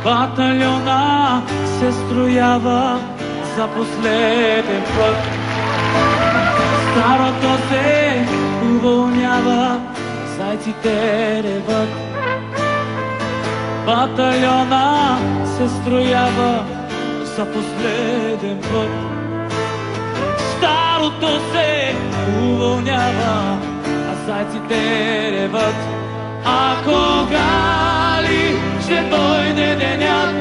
Батальона се строява за последен път. Старото се уволнява, зайците реват. Батальона се строява за последен път. Старото се уволнява, а зайците реват. А кога ли ще дойде денят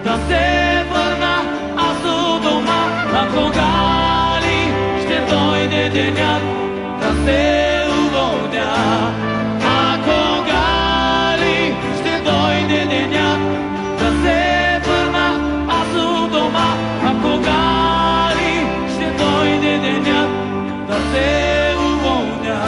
да се върна аз у дома? А кога ли ще дойде денят да се уволня? А кога ли ще дойде денят да се върна аз у дома? А кога ли ще дойде денят да се уволня?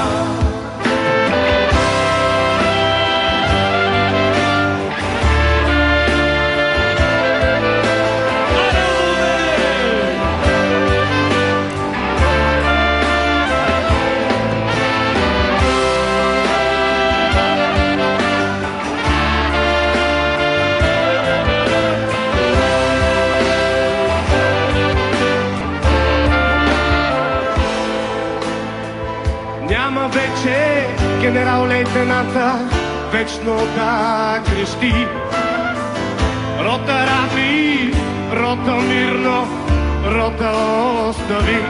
Няма вече генерал-лейтената вечно да крещи. Рота раби, рота мирно, рота остави.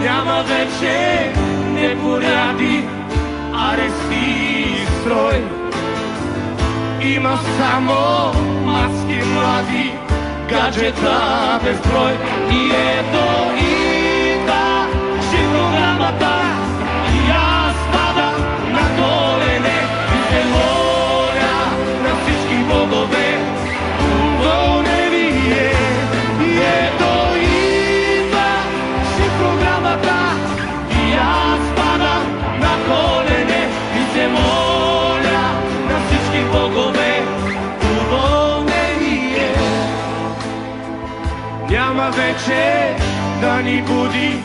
Няма вече непоряди, арести и строй. Има само маски млади, гаджета безброй. И ето идва програмата, и аз падам на колене и се моля на всички богове. Уволне вие, и ето идва програмата, и аз падам на колене и се моля на всички богове. Уволне вие. Няма вече да ни буди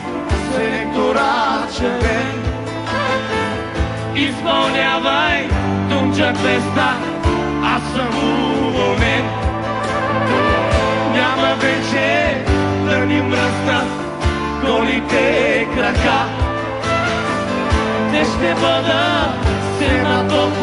електорат червен. Изпълнявай Тунча квеста, аз съм уволнен. Няма вече да ни мръснат голите крака. Те ще бъдат се натоп